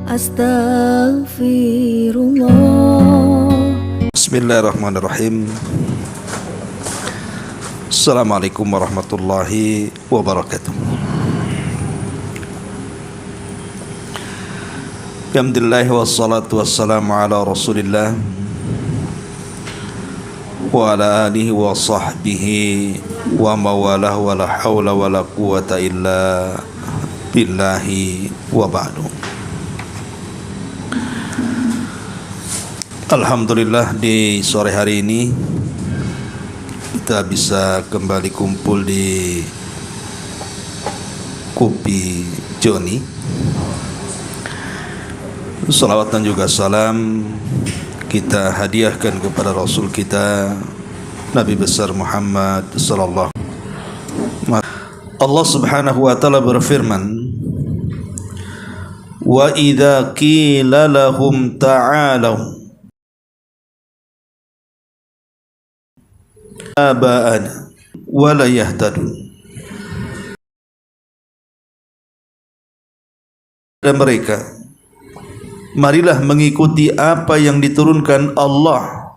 Astaghfirullah. Bismillahirrahmanirrahim. Assalamualaikum warahmatullahi wabarakatuh. Alhamdulillah wassalatu wassalamu ala rasulillah wa ala alihi wa sahbihi wa mawalah wa la hawla wa la quwata illa billahi wa ba'du. Alhamdulillah, di sore hari ini kita bisa kembali kumpul di Kopi Joni. Salawat dan juga salam kita hadiahkan kepada Rasul kita Nabi besar Muhammad sallallahu alaihi wasallam. Allah Subhanahu wa taala berfirman, "Wa idza qila lahum ta'alu aba'ana wa la yahtadun." Dan mereka, marilah mengikuti apa yang diturunkan Allah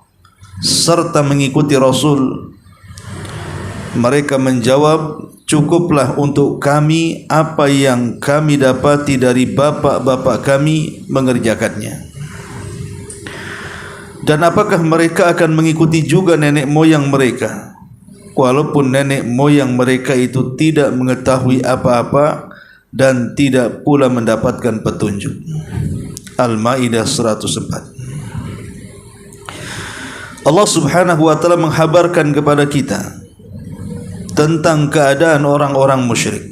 serta mengikuti Rasul. Mereka menjawab, cukuplah untuk kami apa yang kami dapati dari bapak-bapak kami mengerjakannya. Dan apakah mereka akan mengikuti juga nenek moyang mereka, walaupun nenek moyang mereka itu tidak mengetahui apa-apa dan tidak pula mendapatkan petunjuk. Al-Maidah 104. Allah Subhanahu wa taala menghabarkan kepada kita tentang keadaan orang-orang musyrik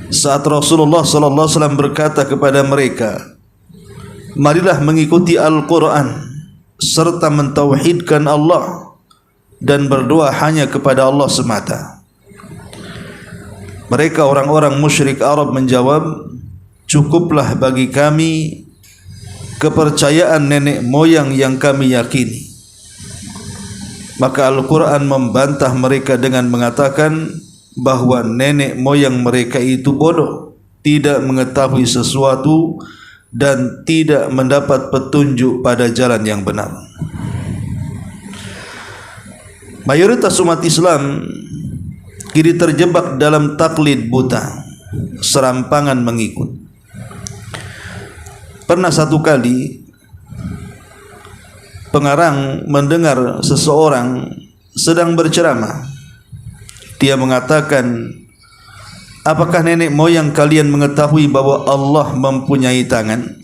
saat Rasulullah sallallahu alaihi wasallam berkata kepada mereka, marilah mengikuti Al-Quran serta mentauhidkan Allah dan berdoa hanya kepada Allah semata. Mereka orang-orang musyrik Arab menjawab, cukuplah bagi kami kepercayaan nenek moyang yang kami yakini. Maka Al-Quran membantah mereka dengan mengatakan bahwa nenek moyang mereka itu bodoh, tidak mengetahui sesuatu dan tidak mendapat petunjuk pada jalan yang benar. Mayoritas umat Islam kini terjebak dalam taklid buta, serampangan mengikut. Pernah satu kali pengarang mendengar seseorang sedang berceramah. Dia mengatakan, apakah nenek moyang kalian mengetahui bahwa Allah mempunyai tangan?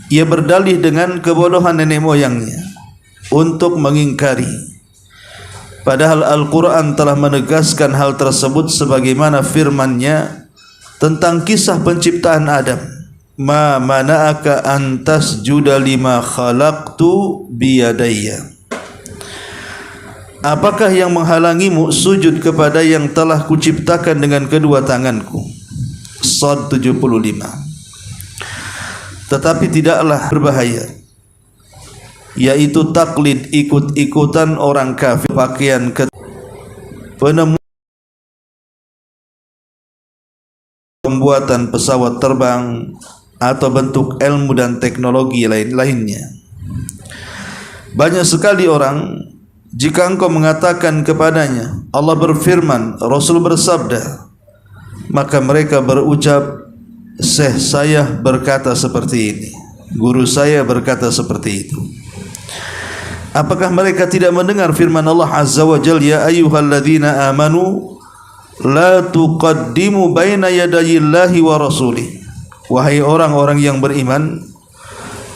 Ia berdalih dengan kebodohan nenek moyangnya untuk mengingkari, padahal Al-Quran telah menegaskan hal tersebut sebagaimana firman-Nya tentang kisah penciptaan Adam. Ma mana'aka an tasjuda lima khalaqtu biyadayya. Apakah yang menghalangimu sujud kepada yang telah kuciptakan dengan kedua tanganku? Shad 75. Tetapi tidaklah berbahaya, yaitu taklid, ikut-ikutan orang kafir, pakaian penemu pembuatan pesawat terbang atau bentuk ilmu dan teknologi lainnya. Banyak sekali orang, jika engkau mengatakan kepadanya Allah berfirman, Rasul bersabda, maka mereka berucap, Syekh saya berkata seperti ini, guru saya berkata seperti itu. Apakah mereka tidak mendengar firman Allah Azza wa Jalla, ya ayyuhalladzina amanu la tuqaddimu baina yadayillahi wa rasulih. Wahai orang-orang yang beriman,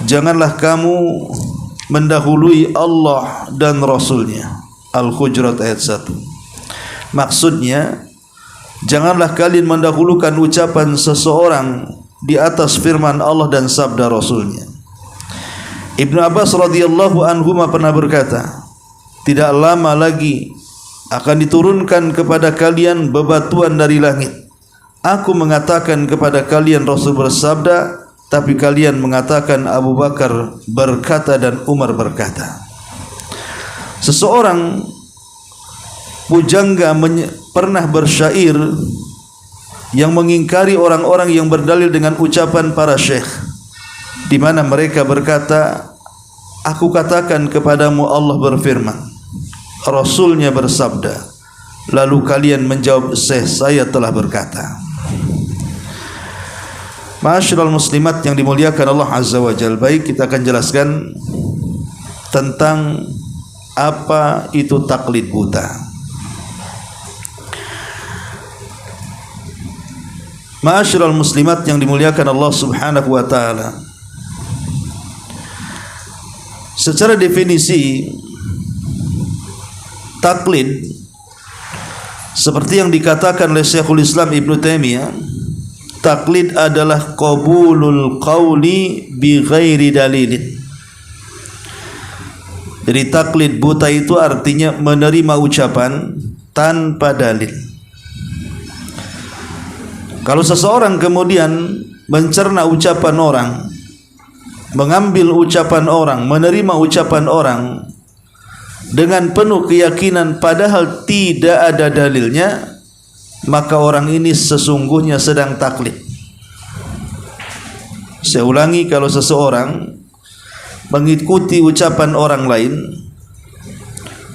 janganlah kamu mendahului Allah dan Rasulnya. Al-Hujurat ayat 1. Maksudnya, janganlah kalian mendahulukan ucapan seseorang di atas firman Allah dan sabda Rasulnya. Ibnu Abbas radhiyallahu anhu pernah berkata, tidak lama lagi akan diturunkan kepada kalian bebatuan dari langit. Aku mengatakan kepada kalian Rasul bersabda, tapi kalian mengatakan Abu Bakar berkata dan Umar berkata. Seseorang pujangga pernah bersyair yang mengingkari orang-orang yang berdalil dengan ucapan para syekh, di mana mereka berkata, aku katakan kepadamu Allah berfirman, Rasulnya bersabda, lalu kalian menjawab, syekh saya telah berkata. Ma'asyiral muslimat yang dimuliakan Allah Azza wa Jalla, baik kita akan jelaskan tentang apa itu taklid buta. Ma'asyiral muslimat yang dimuliakan Allah Subhanahu wa taala, secara definisi taklid seperti yang dikatakan oleh Syekhul Islam Ibn Taimiyah, taklid adalah qabulul qawli bi ghairi dalilin. Jadi taklid buta itu artinya menerima ucapan tanpa dalil. Kalau seseorang kemudian mencerna ucapan orang, mengambil ucapan orang, menerima ucapan orang dengan penuh keyakinan padahal tidak ada dalilnya, maka orang ini sesungguhnya sedang taklid. Saya ulangi, kalau seseorang mengikuti ucapan orang lain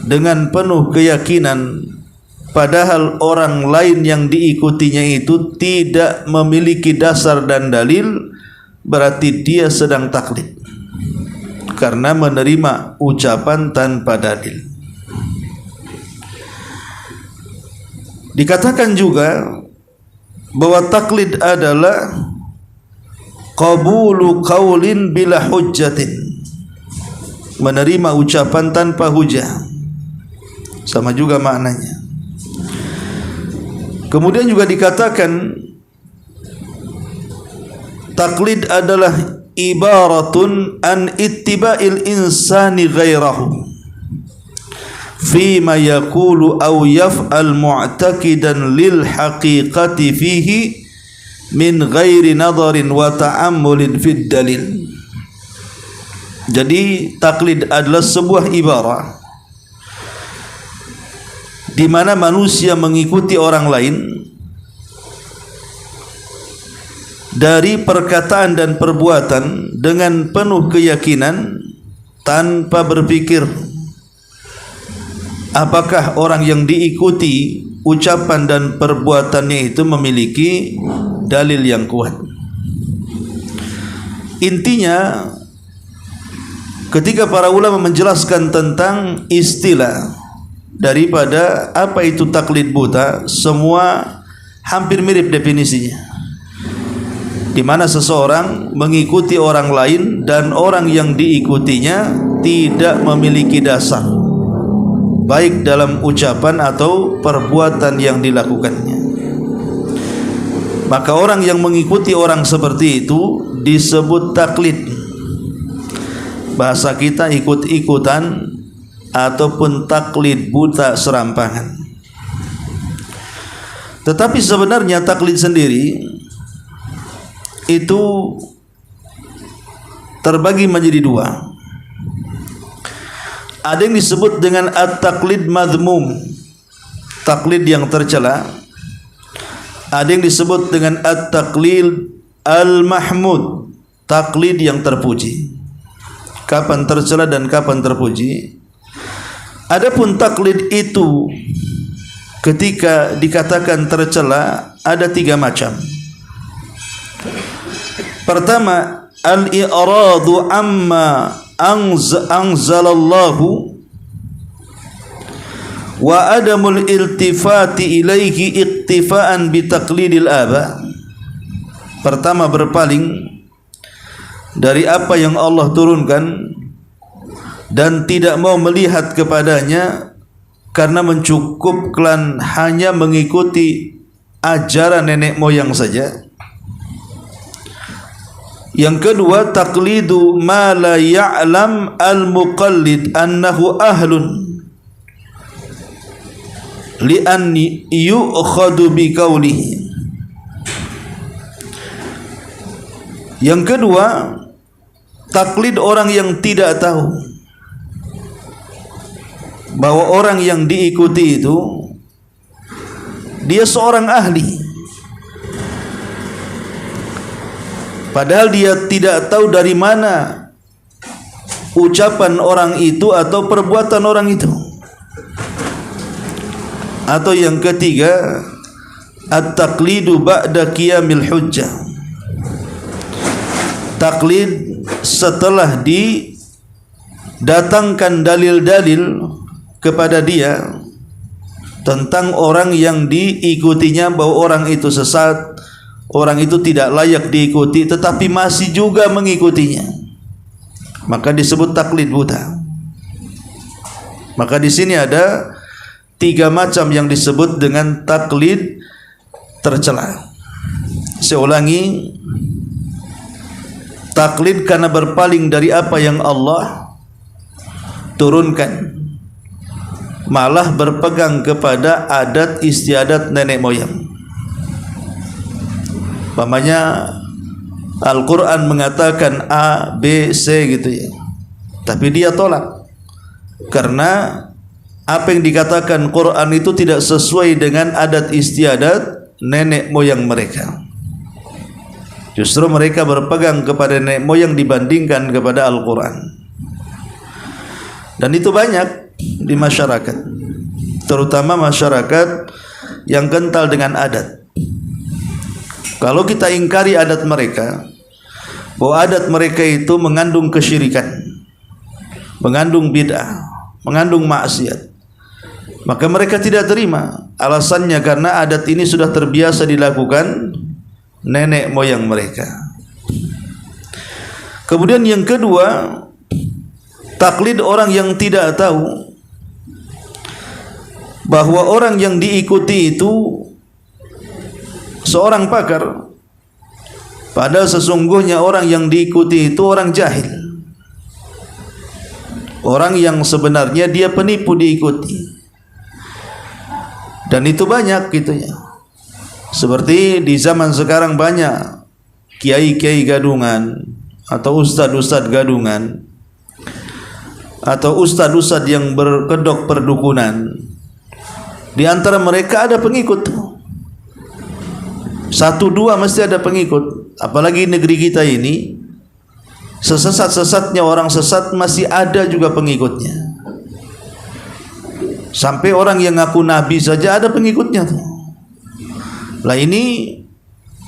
dengan penuh keyakinan padahal orang lain yang diikutinya itu tidak memiliki dasar dan dalil, berarti dia sedang taklid karena menerima ucapan tanpa dalil. Dikatakan juga bahwa taklid adalah qabulu qaulin bila hujjatin, menerima ucapan tanpa hujah, sama juga maknanya. Kemudian juga dikatakan taklid adalah ibaratun an ittiba'il insani ghairahu fima yaqulu aw yaf'al mu'taqidan lil haqiqati fihi min ghairi nadharin wa ta'ammulin fid dalil. Jadi taklid adalah sebuah ibarat di mana manusia mengikuti orang lain dari perkataan dan perbuatan dengan penuh keyakinan tanpa berpikir apakah orang yang diikuti ucapan dan perbuatannya itu memiliki dalil yang kuat. Intinya, ketika para ulama menjelaskan tentang istilah daripada apa itu taklid buta, semua hampir mirip definisinya, di mana seseorang mengikuti orang lain dan orang yang diikutinya tidak memiliki dasar, baik dalam ucapan atau perbuatan yang dilakukannya. Maka orang yang mengikuti orang seperti itu disebut taklid. Bahasa kita ikut-ikutan ataupun taklid buta serampangan. Tetapi sebenarnya taklid sendiri itu terbagi menjadi dua. Ada yang disebut dengan at-taklid madhmum, taklid yang tercela. Ada yang disebut dengan at-taklid al-mahmud, taklid yang terpuji. Kapan tercela dan kapan terpuji? Adapun taklid itu ketika dikatakan tercela ada tiga macam. Pertama, al-i'radu amma anzalallahu wa adamul iltifati ilaihi iktifaan bi taqlidil aba. Pertama, berpaling dari apa yang Allah turunkan dan tidak mau melihat kepadanya karena mencukupkan hanya mengikuti ajaran nenek moyang saja. Yang kedua, taqlidu ma la ya'lam al-muqallid annahu ahlun li'anni yu'khadu bi qawlihi. Yang kedua, taklid orang yang tidak tahu bahwa orang yang diikuti itu dia seorang ahli, padahal dia tidak tahu dari mana ucapan orang itu atau perbuatan orang itu. Atau yang ketiga, at-taqlidu ba'da qiyamil hujjah, taklid setelah didatangkan dalil-dalil kepada dia tentang orang yang diikutinya bahwa orang itu sesat, orang itu tidak layak diikuti, tetapi masih juga mengikutinya, maka disebut taklid buta. Maka di sini ada 3 macam yang disebut dengan taklid tercela. Saya ulangi, taklid karena berpaling dari apa yang Allah turunkan, malah berpegang kepada adat istiadat nenek moyang. Umpamanya Al-Quran mengatakan A, B, C gitu ya, tapi dia tolak karena apa yang dikatakan Quran itu tidak sesuai dengan adat istiadat nenek moyang mereka. Justru mereka berpegang kepada nenek moyang dibandingkan kepada Al-Quran. Dan itu banyak di masyarakat, terutama masyarakat yang kental dengan adat. Kalau kita ingkari adat mereka, bahwa adat mereka itu mengandung kesyirikan, mengandung bid'ah, mengandung maksiat, maka mereka tidak terima. Alasannya karena adat ini sudah terbiasa dilakukan nenek moyang mereka. Kemudian yang kedua, taklid orang yang tidak tahu bahwa orang yang diikuti itu seorang pakar, padahal sesungguhnya orang yang diikuti itu orang jahil, orang yang sebenarnya dia penipu diikuti. Dan itu banyak gitu ya. Seperti di zaman sekarang banyak kiai-kiai gadungan atau ustad-ustad gadungan atau ustad-ustad yang berkedok perdukunan. Di antara mereka ada pengikut, 1-2 mesti ada pengikut. Apalagi negeri kita ini, sesat-sesatnya orang sesat masih ada juga pengikutnya. Sampai orang yang ngaku nabi saja ada pengikutnya tuh. Lah ini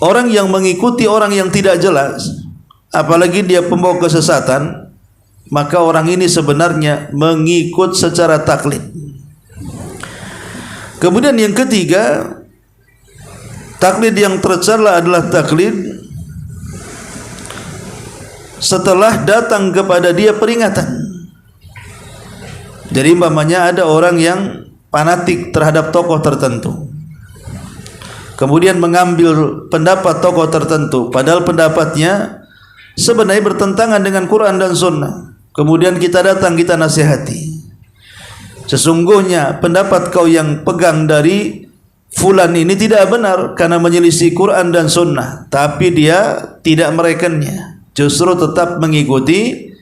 orang yang mengikuti orang yang tidak jelas, apalagi dia pembawa kesesatan, maka orang ini sebenarnya mengikut secara taklid. Kemudian yang ketiga, taklid yang tercela adalah taklid setelah datang kepada dia peringatan. Jadi umpamanya ada orang yang fanatik terhadap tokoh tertentu, kemudian mengambil pendapat tokoh tertentu, padahal pendapatnya sebenarnya bertentangan dengan Quran dan Sunnah. Kemudian kita datang, kita nasihati, sesungguhnya pendapat kau yang pegang dari fulan ini tidak benar karena menyelisih Quran dan Sunnah, tapi dia tidak merekannya, justru tetap mengikuti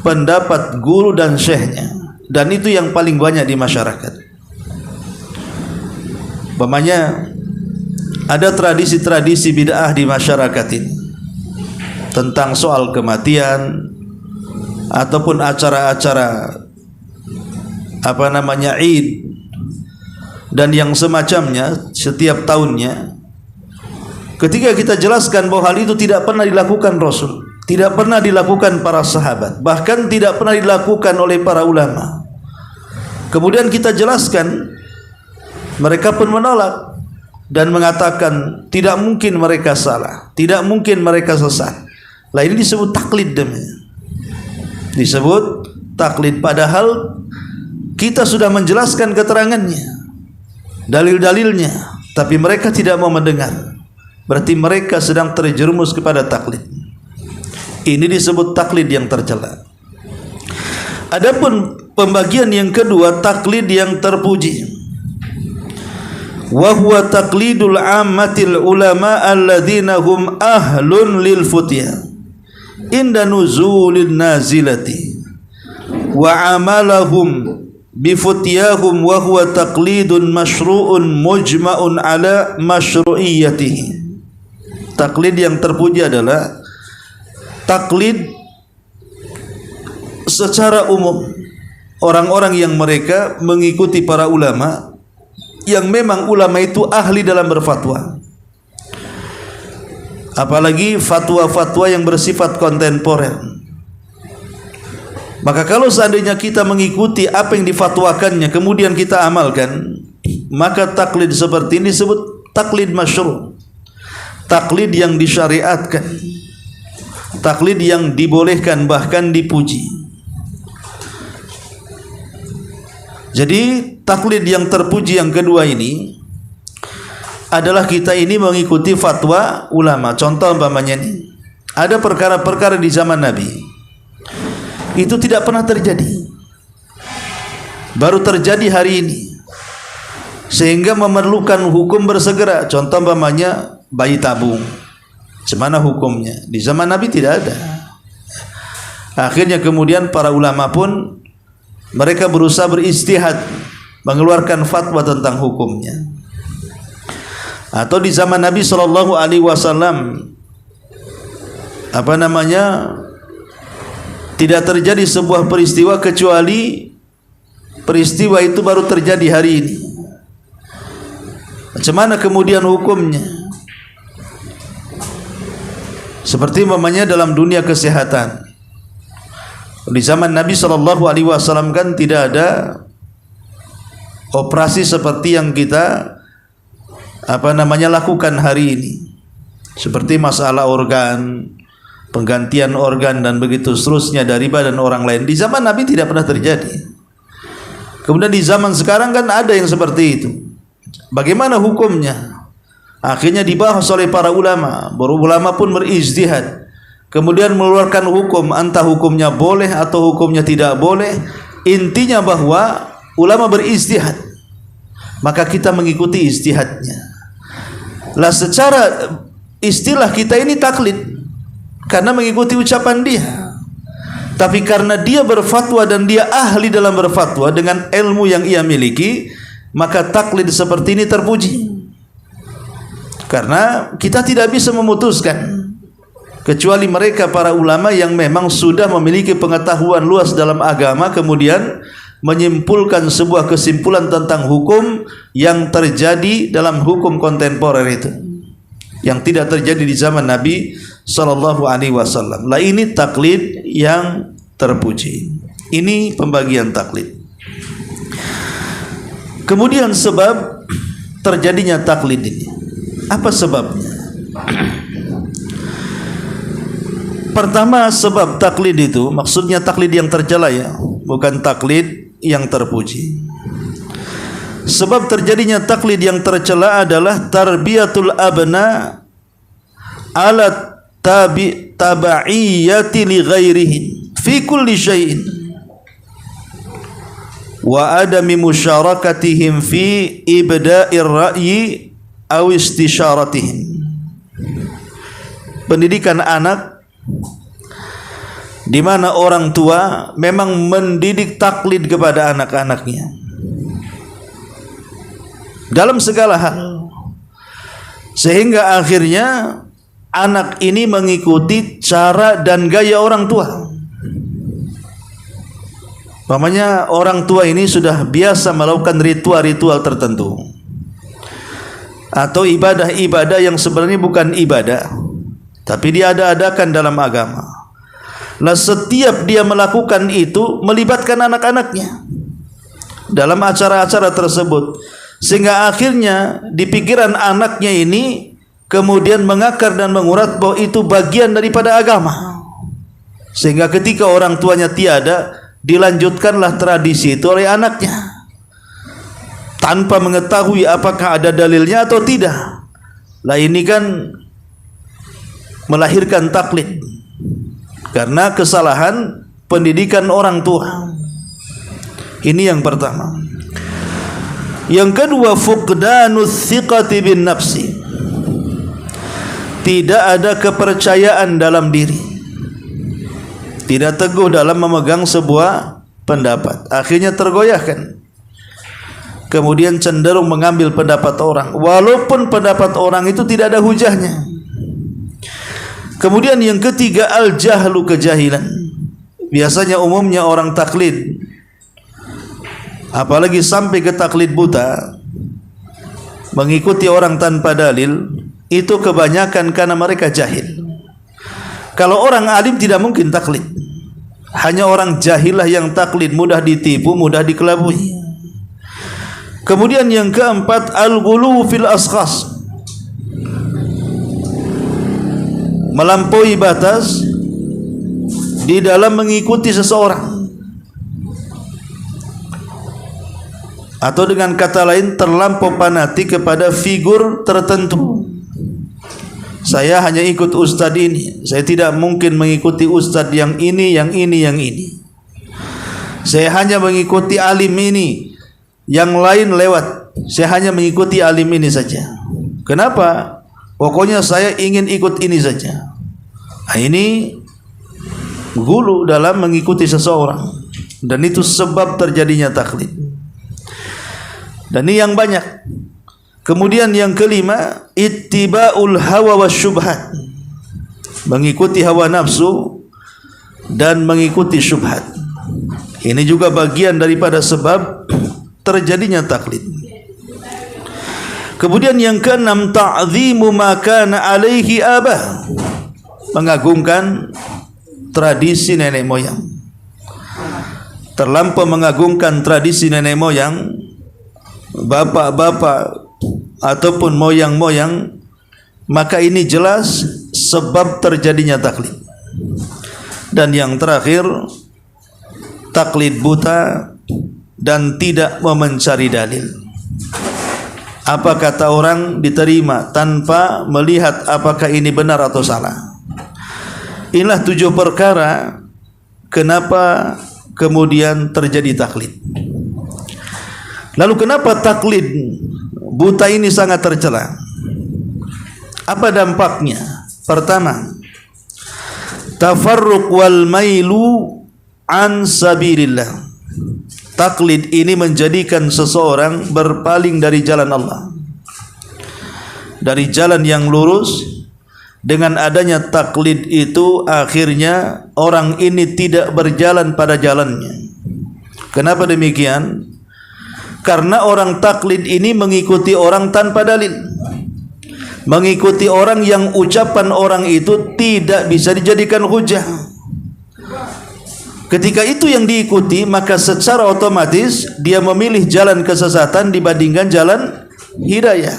pendapat guru dan syekhnya. Dan itu yang paling banyak di masyarakat. Umpamanya ada tradisi-tradisi bid'ah di masyarakat ini tentang soal kematian ataupun acara-acara Id dan yang semacamnya setiap tahunnya. Ketika kita jelaskan bahwa hal itu tidak pernah dilakukan Rasul, tidak pernah dilakukan para sahabat, bahkan tidak pernah dilakukan oleh para ulama, kemudian kita jelaskan, mereka pun menolak dan mengatakan tidak mungkin mereka salah, tidak mungkin mereka sesat. Lah ini disebut taklid namanya. Disebut taklid, padahal kita sudah menjelaskan keterangannya, dalil-dalilnya, tapi mereka tidak mau mendengar. Berarti mereka sedang terjerumus kepada taklid. Ini disebut taklid yang tercela. Adapun pembagian yang kedua, taklid yang terpuji, wa huwa taqlidul ammatil ulama alladzina hum ahlun lil futya inda nuzulin nazilati wa amalahum bi futyahum wa huwa taqlidun masyru'un mujma'un ala masyru'iyyatihi. taklid yang terpuji adalah taklid secara umum, orang-orang yang mereka mengikuti para ulama yang memang ulama itu ahli dalam berfatwa, apalagi fatwa-fatwa yang bersifat kontemporer. Maka kalau seandainya kita mengikuti apa yang difatwakannya kemudian kita amalkan, maka taklid seperti ini disebut taklid masyru', taklid yang disyariatkan, taklid yang dibolehkan bahkan dipuji. Jadi taklid yang terpuji yang kedua ini adalah kita ini mengikuti fatwa ulama. Contoh umpamanya ini, ada perkara-perkara di zaman Nabi itu tidak pernah terjadi, baru terjadi hari ini, sehingga memerlukan hukum bersegera. Contoh umpamanya bayi tabung, semana hukumnya? Di zaman Nabi tidak ada. Akhirnya kemudian para ulama pun mereka berusaha beristihad mengeluarkan fatwa tentang hukumnya. Atau di zaman Nabi SAW tidak terjadi sebuah peristiwa kecuali peristiwa itu baru terjadi hari ini. Macam mana kemudian hukumnya? Seperti umpamanya dalam dunia kesehatan. Di zaman Nabi SAW kan tidak ada operasi seperti yang kita lakukan hari ini, seperti masalah organ, penggantian organ dan begitu seterusnya dari badan orang lain. Di zaman Nabi tidak pernah terjadi. Kemudian di zaman sekarang kan ada yang seperti itu. Bagaimana hukumnya? Akhirnya dibahas oleh para ulama. Ulama pun berijtihad, kemudian mengeluarkan hukum, entah hukumnya boleh atau hukumnya tidak boleh. Intinya bahwa ulama berijtihad, maka kita mengikuti ijtihadnya. Lah secara istilah kita ini taklid karena mengikuti ucapan dia. Tapi karena dia berfatwa dan dia ahli dalam berfatwa dengan ilmu yang ia miliki, maka taklid seperti ini terpuji. Karena kita tidak bisa memutuskan kecuali mereka para ulama yang memang sudah memiliki pengetahuan luas dalam agama, kemudian menyimpulkan sebuah kesimpulan tentang hukum yang terjadi dalam hukum kontemporer itu, yang tidak terjadi di zaman Nabi SAW. Lah ini taklid yang terpuji. Ini pembagian taklid. Kemudian sebab terjadinya taklid ini, apa sebabnya? Pertama, sebab taklid itu maksudnya taklid yang tercela ya, bukan taklid yang terpuji. Sebab terjadinya taklid yang tercela adalah tarbiyatul abna ala tabaiyati li ghairihi fi kulli syai'in wa adami musyarakatihim fi ibda'ir ra'yi aw istisyaratihim. Pendidikan anak di mana orang tua memang mendidik taklid kepada anak-anaknya dalam segala hal, sehingga akhirnya anak ini mengikuti cara dan gaya orang tua. Umpamanya orang tua ini sudah biasa melakukan ritual-ritual tertentu atau ibadah-ibadah yang sebenarnya bukan ibadah, tapi diada-adakan dalam agama. Nah, setiap dia melakukan itu melibatkan anak-anaknya dalam acara-acara tersebut, sehingga akhirnya di pikiran anaknya ini kemudian mengakar dan mengurat bahwa itu bagian daripada agama, sehingga ketika orang tuanya tiada, dilanjutkanlah tradisi itu oleh anaknya tanpa mengetahui apakah ada dalilnya atau tidak. Lah ini kan melahirkan taklid karena kesalahan pendidikan orang tua. Ini yang pertama. Yang kedua, fuqdanus thiqati bin nafsi. Tidak ada kepercayaan dalam diri, tidak teguh dalam memegang sebuah pendapat, akhirnya tergoyahkan, kemudian cenderung mengambil pendapat orang walaupun pendapat orang itu tidak ada hujahnya. Kemudian yang ketiga, al-jahlu, kejahilan. Biasanya umumnya orang taklid, apalagi sampai ke taklid buta, mengikuti orang tanpa dalil, itu kebanyakan karena mereka jahil. Kalau orang alim tidak mungkin taklid. Hanya orang jahillah yang taklid, mudah ditipu, mudah dikelabui. Kemudian yang keempat, al-ghulu fil askhas, melampaui batas di dalam mengikuti seseorang, atau dengan kata lain terlampau fanatik kepada figur tertentu. Saya hanya ikut ustadz ini, saya tidak mungkin mengikuti ustadz yang ini, yang ini, yang ini. Saya hanya mengikuti alim ini, yang lain lewat. Saya hanya mengikuti alim ini saja. Kenapa? Pokoknya saya ingin ikut ini saja. Nah, ini gulu dalam mengikuti seseorang, dan itu sebab terjadinya taklid. Dan ini yang banyak. Kemudian yang kelima, ittiba'ul hawa wasyubhat, mengikuti hawa nafsu dan mengikuti syubhat. Ini juga bagian daripada sebab terjadinya taklid. Kemudian yang keenam, ta'zimu ma kana alaihi abah, mengagungkan tradisi nenek moyang. Terlampau mengagungkan tradisi nenek moyang, bapak-bapak ataupun moyang-moyang, maka ini jelas sebab terjadinya taklid. Dan yang terakhir, taklid buta dan tidak mencari dalil. Apa kata orang diterima tanpa melihat apakah ini benar atau salah. Inilah 7 perkara kenapa kemudian terjadi taklid. Lalu kenapa taklid buta ini sangat tercela? Apa dampaknya? Pertama, tafarruq wal mailu an sabilillah. Taklid ini menjadikan seseorang berpaling dari jalan Allah, dari jalan yang lurus. Dengan adanya taklid itu akhirnya orang ini tidak berjalan pada jalannya. Kenapa demikian? Karena orang taklid ini mengikuti orang tanpa dalil, mengikuti orang yang ucapan orang itu tidak bisa dijadikan hujah. Ketika itu yang diikuti, maka secara otomatis dia memilih jalan kesesatan dibandingkan jalan hidayah.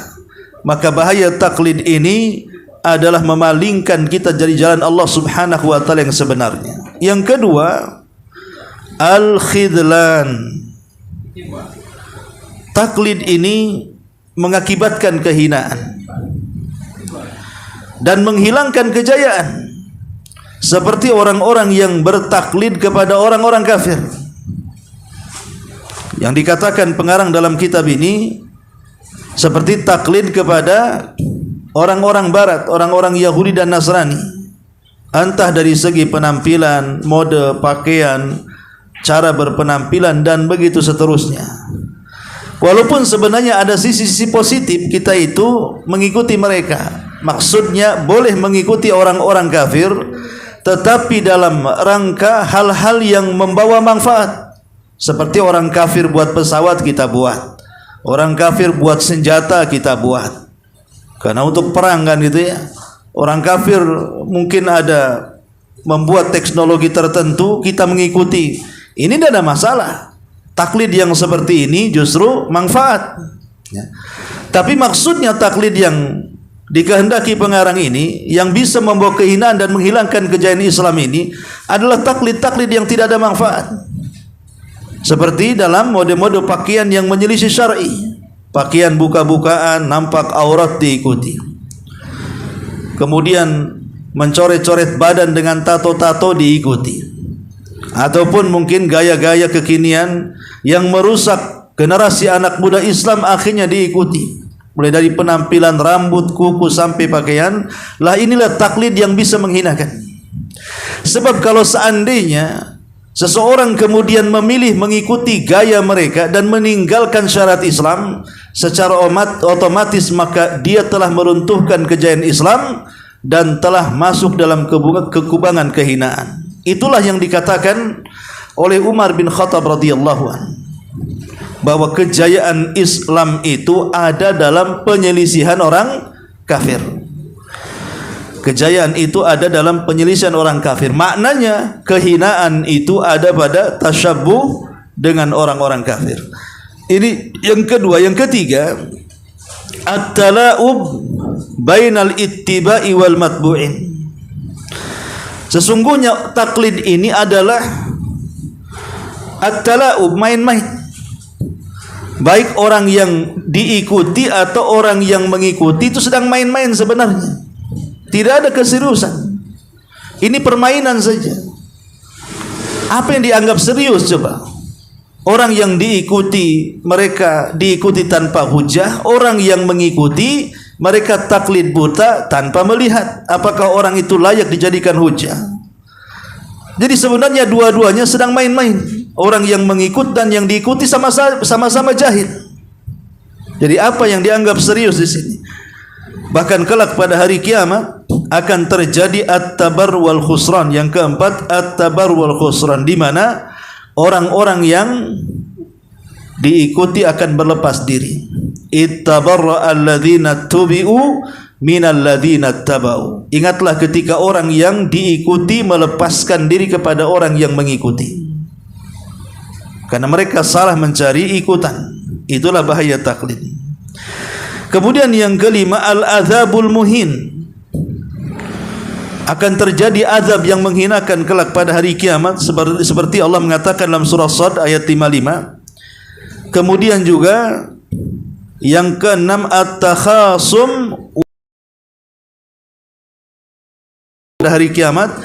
Maka bahaya taklid ini adalah memalingkan kita dari jalan Allah Subhanahu wa taala yang sebenarnya. Yang kedua, al-khidlan. Taklid ini mengakibatkan kehinaan dan menghilangkan kejayaan, seperti orang-orang yang bertaklid kepada orang-orang kafir. Yang dikatakan pengarang dalam kitab ini seperti taklid kepada orang-orang barat, orang-orang Yahudi dan Nasrani, entah dari segi penampilan, mode pakaian, cara berpenampilan, dan begitu seterusnya. Walaupun sebenarnya ada sisi-sisi positif, kita itu mengikuti mereka. Maksudnya boleh mengikuti orang-orang kafir, tetapi dalam rangka hal-hal yang membawa manfaat. Seperti orang kafir buat pesawat, kita buat. Orang kafir buat senjata, kita buat. Karena untuk perang kan gitu ya. Orang kafir mungkin ada membuat teknologi tertentu, kita mengikuti. Ini tidak ada masalah. Taklid yang seperti ini justru manfaat ya. Tapi maksudnya taklid yang dikehendaki pengarang ini, yang bisa membawa kehinaan dan menghilangkan kejayaan Islam ini, adalah taklid-taklid yang tidak ada manfaat. Seperti dalam mode-mode pakaian yang menyelisih syar'i. Pakaian buka-bukaan, nampak aurat diikuti. Kemudian mencoret-coret badan dengan tato-tato diikuti. Ataupun mungkin gaya-gaya kekinian yang merusak generasi anak muda Islam akhirnya diikuti. Mulai dari penampilan rambut, kuku, sampai pakaian. Lah inilah taklid yang bisa menghinakan. Sebab kalau seandainya seseorang kemudian memilih mengikuti gaya mereka dan meninggalkan syariat Islam, secara otomatis maka dia telah meruntuhkan kejayaan Islam dan telah masuk dalam kekubangan kehinaan. Itulah yang dikatakan oleh Umar bin Khattab radhiyallahu anhu, bahwa kejayaan Islam itu ada dalam penyelisihan orang kafir. Kejayaan itu ada dalam penyelisihan orang kafir. Maknanya kehinaan itu ada pada tasyabbuh dengan orang-orang kafir. Ini yang kedua. Yang ketiga, at-tala'ub bainal ittiba'i wal matbu'in. Sesungguhnya taklid ini adalah at-tala'ub, main-main. Baik orang yang diikuti atau orang yang mengikuti itu sedang main-main sebenarnya. Tidak ada keseriusan. Ini permainan saja. Apa yang dianggap serius coba? Orang yang diikuti, mereka diikuti tanpa hujah. Orang yang mengikuti, mereka taklid buta tanpa melihat apakah orang itu layak dijadikan hujah. Jadi sebenarnya dua-duanya sedang main-main. Orang yang mengikut dan yang diikuti sama-sama jahil. Jadi apa yang dianggap serius di sini? Bahkan kelak pada hari kiamat akan terjadi at-tabar wal khusran. Yang keempat, at-tabar wal khusran, di mana orang-orang yang diikuti akan berlepas diri. Ittabarra alladzina tubi'u minal ladzina tabau. Ingatlah ketika orang yang diikuti melepaskan diri kepada orang yang mengikuti, karena mereka salah mencari ikutan. Itulah bahaya taklid. Kemudian yang kelima, al-adzabul muhin. Akan terjadi azab yang menghinakan kelak pada hari kiamat, seperti Allah mengatakan dalam surah Shad ayat 55. Kemudian juga yang keenam, at-takhasum pada hari kiamat.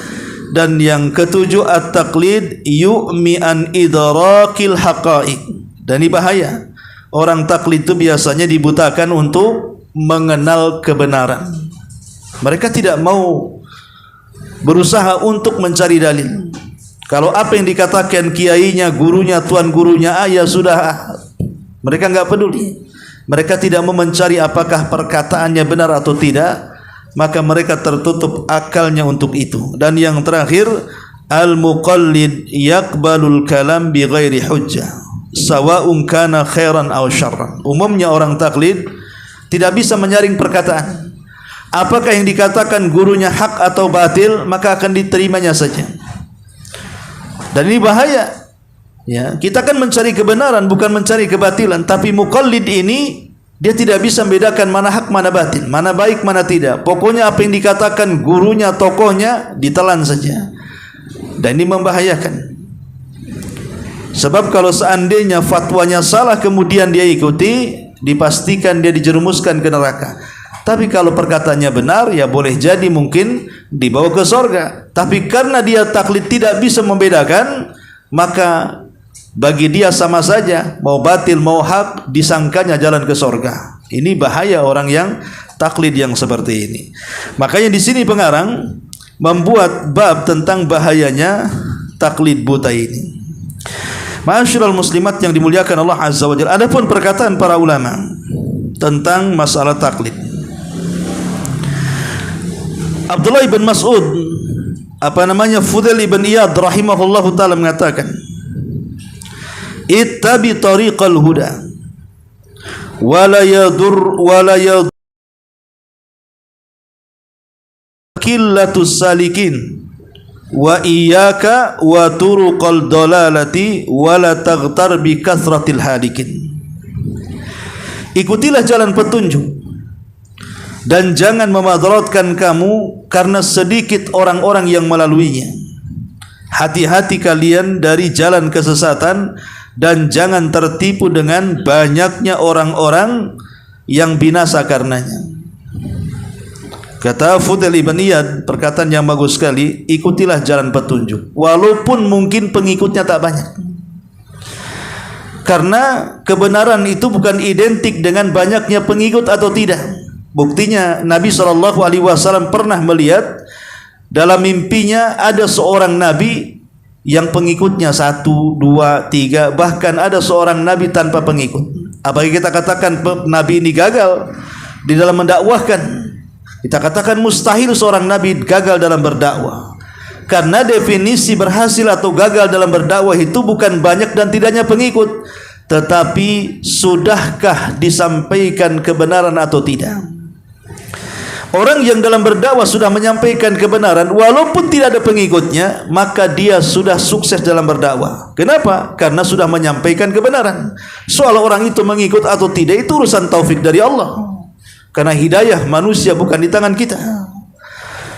Dan yang ketujuh, at-taqlid yu'mi an idrakil haqa'iq. Dan ini bahaya. Orang taklid itu biasanya dibutakan untuk mengenal kebenaran. Mereka tidak mau berusaha untuk mencari dalil. Kalau apa yang dikatakan kiainya, gurunya, tuan gurunya, ya sudah, mereka enggak peduli. Mereka tidak mau mencari apakah perkataannya benar atau tidak, maka mereka tertutup akalnya untuk itu. Dan yang terakhir, al-muqallid yaqbalul kalam bi ghairi hujjah, sawa'un kana khairan aw syarran. Umumnya orang taklid tidak bisa menyaring perkataan. Apakah yang dikatakan gurunya hak atau batil, maka akan diterimanya saja. Dan ini bahaya. Ya, kita kan mencari kebenaran, bukan mencari kebatilan. Tapi muqallid ini dia tidak bisa membedakan mana hak, mana batil, mana baik, mana tidak. Pokoknya apa yang dikatakan gurunya, tokohnya, ditelan saja. Dan ini membahayakan. Sebab kalau seandainya fatwanya salah kemudian dia ikuti, dipastikan dia dijerumuskan ke neraka. Tapi kalau perkataannya benar, ya boleh jadi mungkin dibawa ke sorga. Tapi karena dia taklid tidak bisa membedakan, maka bagi dia sama saja, mau batil mau hak, disangkanya jalan ke sorga. Ini bahaya orang yang taklid yang seperti ini. Makanya di sini pengarang membuat bab tentang bahayanya taklid buta ini. Ma'asyiral muslimat yang dimuliakan Allah Azza wa Jalla. Adapun perkataan para ulama tentang masalah taklid, Abdullah ibn Mas'ud, Fudail ibn Iyad rahimahullahu ta'ala mengatakan, ittabi tariqal huda wala yadur killatus salikin wa iyyaka wa turuqal dalalati wala taghtar bi kathratil halikin. Ikutilah jalan petunjuk dan jangan memadaratkan kamu karena sedikit orang-orang yang melaluinya. Hati-hati kalian dari jalan kesesatan dan jangan tertipu dengan banyaknya orang-orang yang binasa karenanya. Kata Fudail ibn Iyad, perkataan yang bagus sekali, ikutilah jalan petunjuk walaupun mungkin pengikutnya tak banyak. Karena kebenaran itu bukan identik dengan banyaknya pengikut atau tidak. Buktinya Nabi SAW pernah melihat dalam mimpinya ada seorang nabi yang pengikutnya 1, 2, 3, bahkan ada seorang nabi tanpa pengikut. Apakah kita katakan nabi ini gagal di dalam mendakwahkan? Kita katakan mustahil seorang nabi gagal dalam berdakwah. Karena definisi berhasil atau gagal dalam berdakwah itu bukan banyak dan tidaknya pengikut, tetapi sudahkah disampaikan kebenaran atau tidak. Orang yang dalam berdakwah sudah menyampaikan kebenaran walaupun tidak ada pengikutnya, maka dia sudah sukses dalam berdakwah. Kenapa? Karena sudah menyampaikan kebenaran. Soal orang itu mengikut atau tidak itu urusan taufik dari Allah. Karena hidayah manusia bukan di tangan kita.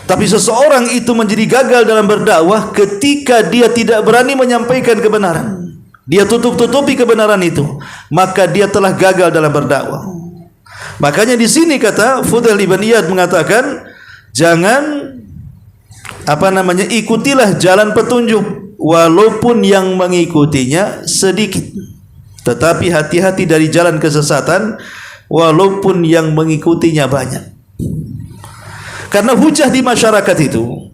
Tapi seseorang itu menjadi gagal dalam berdakwah ketika dia tidak berani menyampaikan kebenaran. Dia tutup-tutupi kebenaran itu, maka dia telah gagal dalam berdakwah. Makanya di sini kata Fudail ibn Iyad mengatakan, jangan ikutilah jalan petunjuk walaupun yang mengikutinya sedikit. Tetapi hati-hati dari jalan kesesatan walaupun yang mengikutinya banyak. Karena hujah di masyarakat itu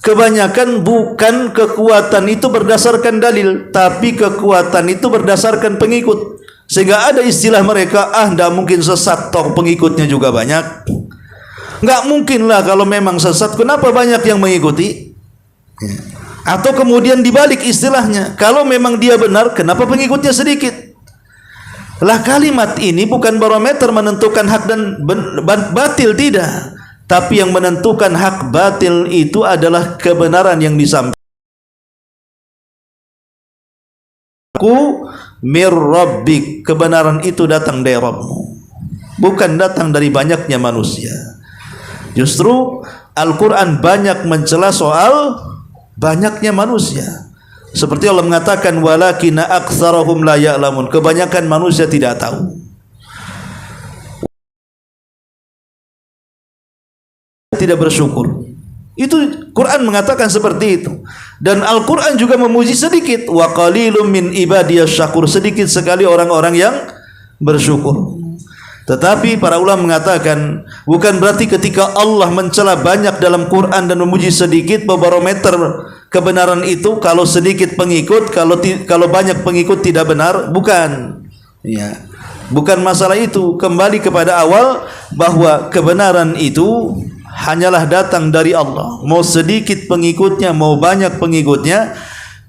kebanyakan bukan kekuatan itu berdasarkan dalil, tapi kekuatan itu berdasarkan pengikut. Sehingga ada istilah mereka, tidak mungkin sesat, toh pengikutnya juga banyak. Nggak mungkin lah kalau memang sesat, kenapa banyak yang mengikuti? Atau kemudian dibalik istilahnya, kalau memang dia benar, kenapa pengikutnya sedikit? Lah kalimat ini bukan barometer menentukan hak dan batil, tidak. Tapi yang menentukan hak batil itu adalah kebenaran yang disampaikan. Mir rabbik, kebenaran itu datang dari Rabbmu, bukan datang dari banyaknya manusia. Justru Al-Quran banyak mencela soal banyaknya manusia. Seperti Allah mengatakan, walakinna aktsarahum la ya'lamun, kebanyakan manusia tidak tahu. Tidak bersyukur. Itu Quran mengatakan seperti itu. Dan Al-Quran juga memuji sedikit, wa qalilum min ibadiyasy syakur, sedikit sekali orang-orang yang bersyukur. Tetapi para ulama mengatakan bukan berarti ketika Allah mencela banyak dalam Quran dan memuji sedikit barometer kebenaran itu kalau sedikit pengikut, kalau banyak pengikut tidak benar, bukan. Ya. Bukan masalah itu. Kembali kepada awal bahwa kebenaran itu hanyalah datang dari Allah. Mau sedikit pengikutnya, mau banyak pengikutnya,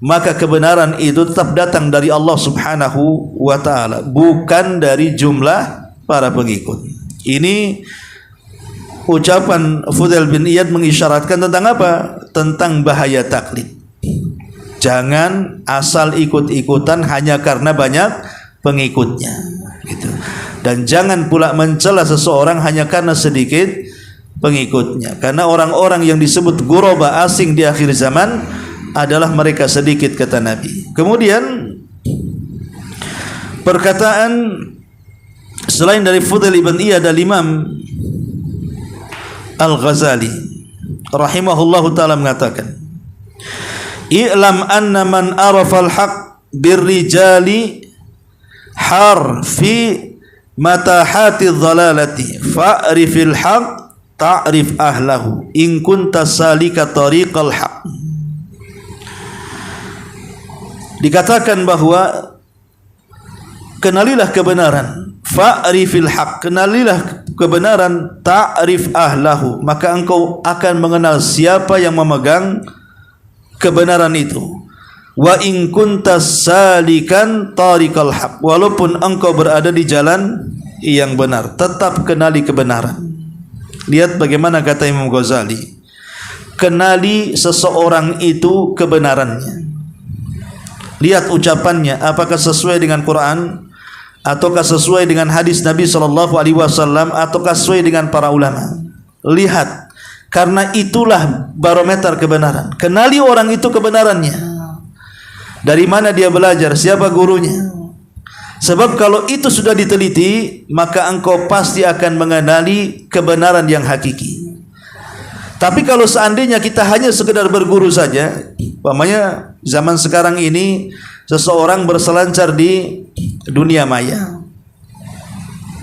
maka kebenaran itu tetap datang dari Allah Subhanahu wa ta'ala, bukan dari jumlah para pengikut. Ini ucapan Fudail bin Iyad mengisyaratkan tentang apa? Tentang bahaya taklid. Jangan asal ikut-ikutan hanya karena banyak pengikutnya, gitu. Dan jangan pula mencela seseorang hanya karena sedikit pengikutnya. Karena orang-orang yang disebut ghuraba, asing di akhir zaman, adalah mereka sedikit, kata Nabi. Kemudian perkataan selain dari Fudail ibn Iyad, Imam Al-Ghazali rahimahullahu ta'ala mengatakan, i'lam anna man arafal haq birrijali har fi matahati dhalalati fa'rifil haq ta'rif ahlahu in kunta salika tariqal haq. Dikatakan bahwa kenalilah kebenaran, fa'rifil haq, kenalilah kebenaran, ta'rif ahlahu, maka engkau akan mengenal siapa yang memegang kebenaran itu. Wa in kunta salikan tariqal haq, walaupun engkau berada di jalan yang benar, tetap kenali kebenaran. Lihat bagaimana kata Imam Ghazali, kenali seseorang itu kebenarannya. Lihat ucapannya, apakah sesuai dengan Quran, ataukah sesuai dengan hadis Nabi SAW, ataukah sesuai dengan para ulama. Lihat, karena itulah barometer kebenaran. Kenali orang itu kebenarannya, dari mana dia belajar, siapa gurunya. Sebab kalau itu sudah diteliti, maka engkau pasti akan mengenali kebenaran yang hakiki. Tapi kalau seandainya kita hanya sekedar berguru saja, umpamanya zaman sekarang ini seseorang berselancar di dunia maya,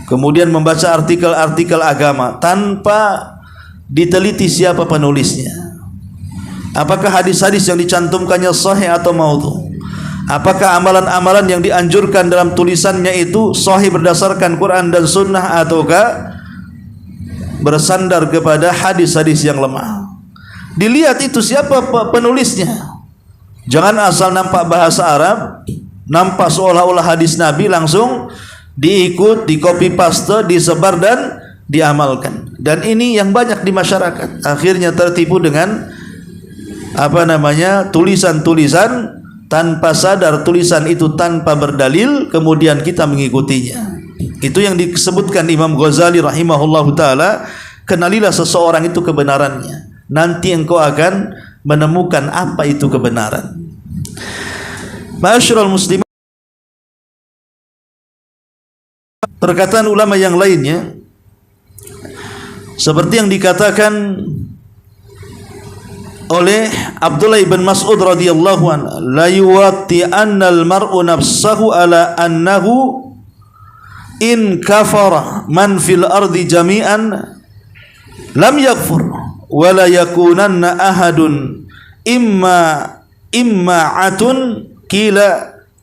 kemudian membaca artikel-artikel agama tanpa diteliti siapa penulisnya, apakah hadis-hadis yang dicantumkannya sahih atau maudhu, apakah amalan-amalan yang dianjurkan dalam tulisannya itu sahih berdasarkan Quran dan Sunnah ataukah bersandar kepada hadis-hadis yang lemah. Dilihat itu siapa penulisnya. Jangan asal nampak bahasa Arab, nampak seolah-olah hadis Nabi, langsung diikut, di copy paste, disebar dan diamalkan. Dan ini yang banyak di masyarakat. Akhirnya tertipu dengan tulisan-tulisan tanpa sadar, tulisan itu tanpa berdalil, kemudian kita mengikutinya. Itu yang disebutkan Imam Ghazali rahimahullahu taala, kenalilah seseorang itu kebenarannya, nanti engkau akan menemukan apa itu kebenaran. Ma'asyiral muslimin, perkataan ulama yang lainnya seperti yang dikatakan oleh Abdullah bin Mas'ud radhiyallahu an, la yuwatti annal mar'u nafsahu ala annahu in kafara man fil ardi jami'an lam yakfur wa la yakunanna ahadun imma'atun qila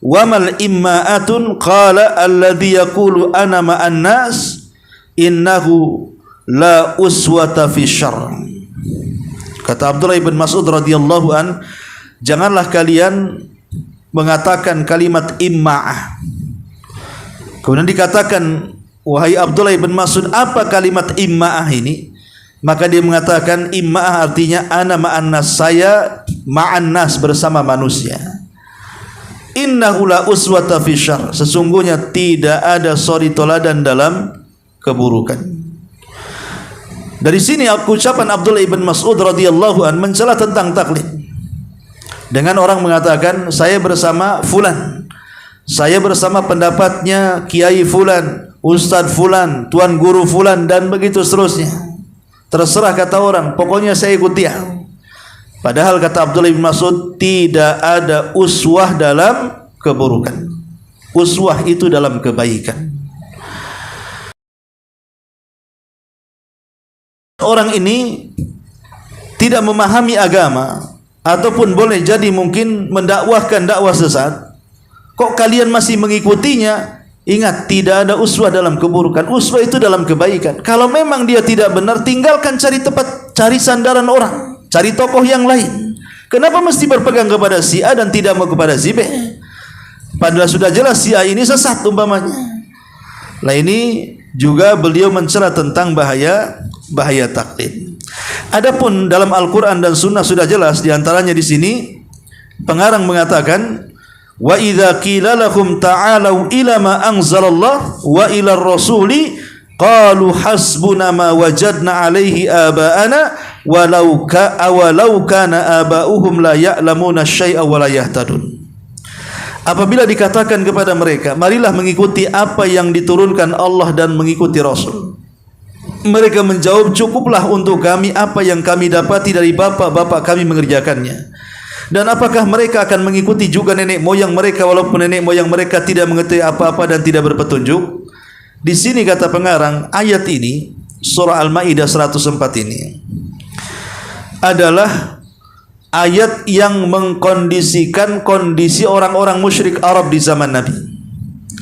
wa mal imma'atun qala alladhi yaqulu ana ma'an nas innahu la uswata fi syarr. Kata Abdullah bin Mas'ud radhiyallahu an, janganlah kalian mengatakan kalimat imma'ah. Kemudian dikatakan, wahai Abdullah bin Mas'ud, apa kalimat imma'ah ini? Maka dia mengatakan imma'ah artinya ana ma'an nas, saya ma'an nas, bersama manusia. Innahu la uswata fi syarr, sesungguhnya tidak ada suri toladan dalam keburukan. Dari sini ucapan Abdullah bin Mas'ud radhiyallahu an mencela tentang taklid. Dengan orang mengatakan saya bersama fulan, saya bersama pendapatnya kiai fulan, ustaz fulan, tuan guru fulan, dan begitu seterusnya. Terserah kata orang, pokoknya saya ikut dia. Padahal kata Abdullah bin Mas'ud, tidak ada uswah dalam keburukan. Uswah itu dalam kebaikan. Orang ini tidak memahami agama, ataupun boleh jadi mungkin mendakwahkan dakwah sesat. Kok kalian masih mengikutinya? Ingat, tidak ada uswah dalam keburukan. Uswah itu dalam kebaikan. Kalau memang dia tidak benar, tinggalkan, cari tempat, cari sandaran orang, cari tokoh yang lain. Kenapa mesti berpegang kepada si A dan tidak mau kepada si B? Padahal sudah jelas si A ini sesat umpamanya. Lah ini juga beliau mencela tentang bahaya taklid. Adapun dalam Al-Quran dan Sunnah sudah jelas, diantaranya di sini pengarang mengatakan, wa idza qila lahum ta'alu ila ma anzalallah wa ila ar-rasuli qalu hasbuna ma wajadna alaihi aba'ana walau kana aba'uhum la ya'lamuna syai'a wa la yahtadun. Apabila dikatakan kepada mereka, marilah mengikuti apa yang diturunkan Allah dan mengikuti Rasul, mereka menjawab, cukuplah untuk kami apa yang kami dapati dari bapak-bapak kami mengerjakannya. Dan apakah mereka akan mengikuti juga nenek moyang mereka walaupun nenek moyang mereka tidak mengetahui apa-apa dan tidak berpetunjuk? Di sini kata pengarang, ayat ini surah Al-Maidah 104 ini adalah ayat yang mengkondisikan kondisi orang-orang musyrik Arab di zaman Nabi.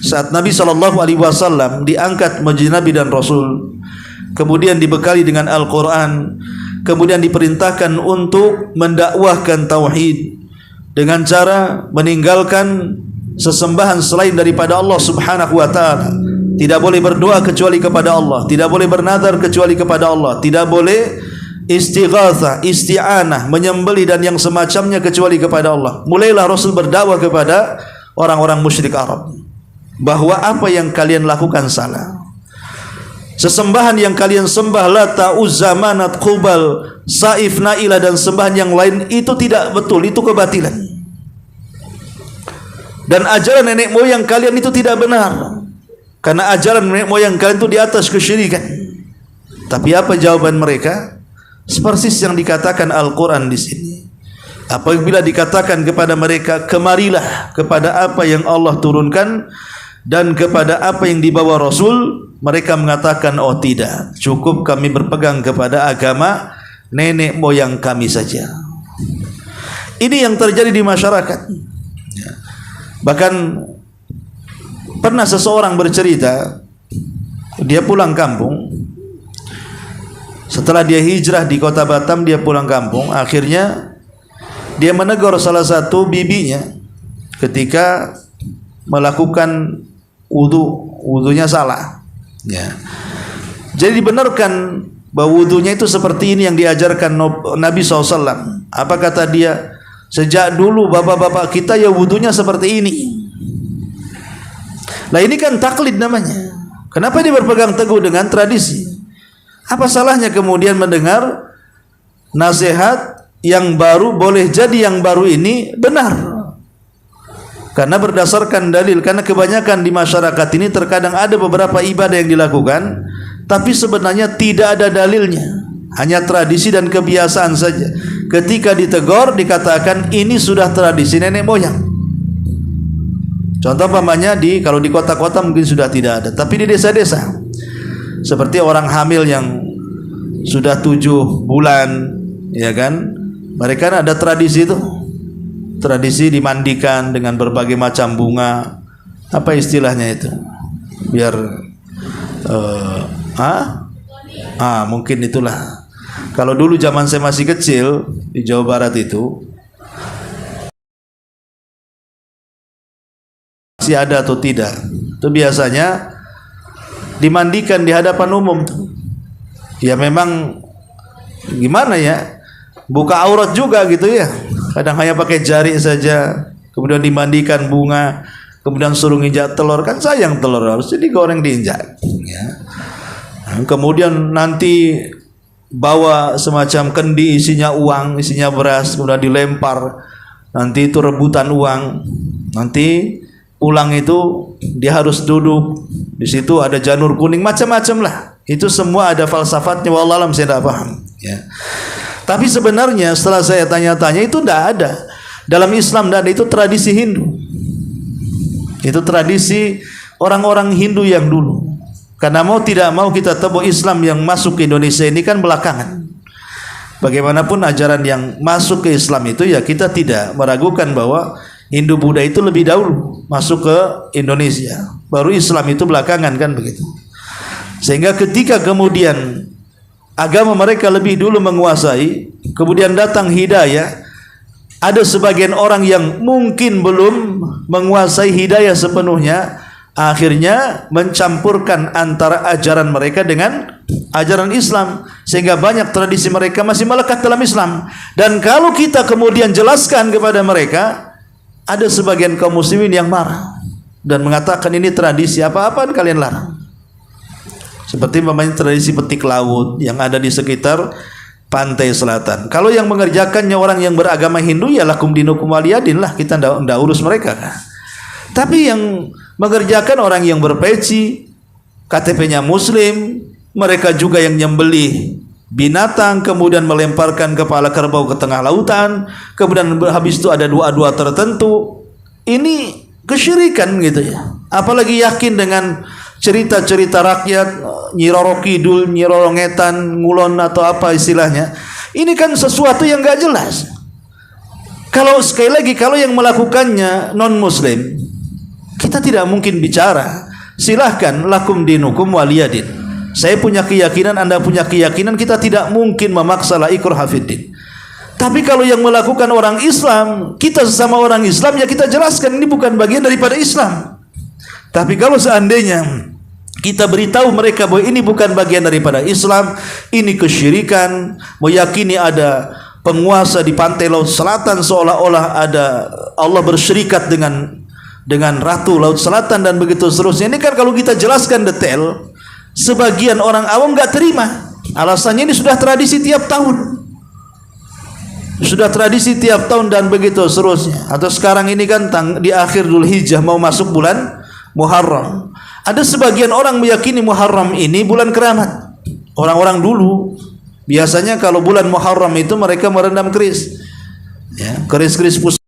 Saat Nabi SAW diangkat menjadi Nabi dan Rasul, kemudian dibekali dengan Al-Quran, kemudian diperintahkan untuk mendakwahkan tauhid dengan cara meninggalkan sesembahan selain daripada Allah Subhanahu wa taala. Tidak boleh berdoa kecuali kepada Allah, tidak boleh bernazar kecuali kepada Allah, tidak boleh istighatsah, isti'anah, menyembelih dan yang semacamnya kecuali kepada Allah. Mulailah Rasul berdakwah kepada orang-orang musyrik Arab bahwa apa yang kalian lakukan salah. Sesembahan yang kalian sembah, Lata, Uzza, Manat, Qubal, Saif, Na'ilah dan sembahan yang lain itu tidak betul, itu kebatilan. Dan ajaran nenek moyang kalian itu tidak benar, karena ajaran nenek moyang kalian itu di atas kesyirikan. Tapi apa jawaban mereka? Persis yang dikatakan Al-Quran di sini. Apabila dikatakan kepada mereka, kemarilah kepada apa yang Allah turunkan dan kepada apa yang dibawa Rasul, mereka mengatakan, oh tidak, cukup kami berpegang kepada agama nenek moyang kami saja. Ini yang terjadi di masyarakat. Bahkan pernah seseorang bercerita, dia pulang kampung, Setelah dia hijrah di kota Batam, dia pulang kampung. Akhirnya dia menegur salah satu bibinya ketika melakukan wudunya salah. Ya. Jadi dibenarkan bahwa wudunya itu seperti ini yang diajarkan Nabi SAW. Apa kata dia? Sejak dulu bapak-bapak kita ya wudunya seperti ini. Nah ini kan taklid namanya. Kenapa dia berpegang teguh dengan tradisi? Apa salahnya kemudian mendengar nasihat yang baru? Boleh jadi yang baru ini benar, karena berdasarkan dalil. Karena kebanyakan di masyarakat ini terkadang ada beberapa ibadah yang dilakukan tapi sebenarnya tidak ada dalilnya, hanya tradisi dan kebiasaan saja. Ketika ditegur dikatakan ini sudah tradisi nenek moyang. Contoh pamannya kalau di kota-kota mungkin sudah tidak ada, tapi di desa-desa seperti orang hamil yang sudah 7 bulan, ya kan? Mereka ada tradisi itu. Tradisi dimandikan dengan berbagai macam bunga. Apa istilahnya itu? Biar mungkin itulah. Kalau dulu zaman saya masih kecil di Jawa Barat itu masih ada atau tidak? Itu biasanya dimandikan di hadapan umum. Ya memang gimana ya, buka aurat juga gitu ya. Kadang hanya pakai jari saja, kemudian dimandikan bunga, kemudian suruh nginjak telur. Kan sayang telur, harusnya digoreng diinjak ya. Kemudian nanti bawa semacam kendi isinya uang, isinya beras, kemudian dilempar. Nanti itu rebutan uang. Nanti pulang itu dia harus duduk di situ, ada janur kuning, macam-macam lah. Itu semua ada falsafatnya. Wallahualam, saya tidak paham ya. Tapi sebenarnya setelah saya tanya-tanya itu tidak ada dalam Islam, tidak ada. Itu tradisi Hindu. Itu tradisi orang-orang Hindu yang dulu. Karena mau tidak mau kita tahu Islam yang masuk ke Indonesia ini kan belakangan. Bagaimanapun ajaran yang masuk ke Islam itu ya kita tidak meragukan bahwa Hindu Buddha itu lebih dahulu masuk ke Indonesia, baru Islam itu belakangan, kan begitu. Sehingga ketika kemudian agama mereka lebih dulu menguasai, kemudian datang hidayah, ada sebagian orang yang mungkin belum menguasai hidayah sepenuhnya, akhirnya mencampurkan antara ajaran mereka dengan ajaran Islam, sehingga banyak tradisi mereka masih melekat dalam Islam. Dan kalau kita kemudian jelaskan kepada mereka, ada sebagian kaum muslimin yang marah dan mengatakan ini tradisi, apa-apaan kalian larang. Seperti namanya tradisi petik laut yang ada di sekitar pantai selatan. Kalau yang mengerjakannya orang yang beragama Hindu, ya lakum dinukum waliyadin lah, kita tidak urus mereka kan. Tapi yang mengerjakan orang yang berpeci, KTP-nya muslim, mereka juga yang nyembelih binatang, kemudian melemparkan kepala kerbau ke tengah lautan, kemudian habis itu ada doa-doa tertentu. Ini kesyirikan gitu ya. Apalagi yakin dengan cerita-cerita rakyat, Nyi Roro Kidul, Nyi Roro Ngetan, Ngulon atau apa istilahnya. Ini kan sesuatu yang gak jelas. Kalau sekali lagi, kalau yang melakukannya non muslim, kita tidak mungkin bicara. Silahkan, lakum dinukum waliyadin. Saya punya keyakinan, Anda punya keyakinan, kita tidak mungkin memaksa la ikraha fiddin. Tapi kalau yang melakukan orang Islam, kita sesama orang Islam, ya kita jelaskan ini bukan bagian daripada Islam. Tapi kalau seandainya kita beritahu mereka bahwa ini bukan bagian daripada Islam, ini kesyirikan, meyakini ada penguasa di pantai laut selatan, seolah-olah ada Allah bersyirikat dengan ratu laut selatan dan begitu seterusnya. Ini kan kalau kita jelaskan detail, sebagian orang awam nggak terima. Alasannya ini sudah tradisi tiap tahun, sudah tradisi tiap tahun dan begitu seterusnya. Atau sekarang ini kan di akhir Dzulhijjah mau masuk bulan Muharram. Ada sebagian orang meyakini Muharram ini bulan keramat. Orang-orang dulu biasanya kalau bulan Muharram itu mereka merendam keris, ya, keris-keris pusan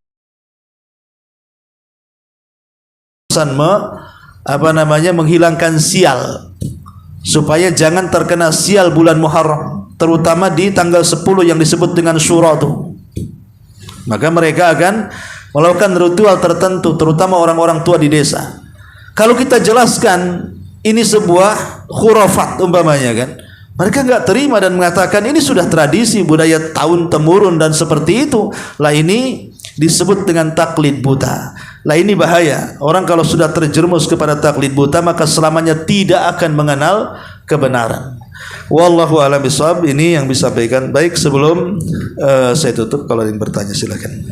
menghilangkan sial, supaya jangan terkena sial bulan Muharram, terutama di tanggal 10 yang disebut dengan Syura itu. Maka mereka akan melakukan ritual tertentu, terutama orang-orang tua di desa. Kalau kita jelaskan ini sebuah khurafat umpamanya kan, Mereka enggak terima dan mengatakan ini sudah tradisi budaya tahun temurun dan seperti itu. Lah ini disebut dengan taklid buta. Lah ini bahaya. Orang kalau sudah terjerumus kepada taklid buta maka selamanya tidak akan mengenal kebenaran. Wallahu a'lam bishawab. Ini yang bisa sampaikan. Baik, sebelum saya tutup, kalau ada yang bertanya silakan.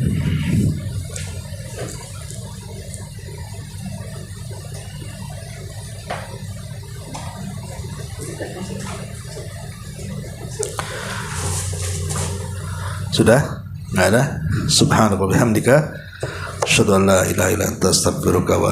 Sudah? Enggak ada? Subhanallah bihamdika asyhadu an la ilaha illa anta astaghfiruka wa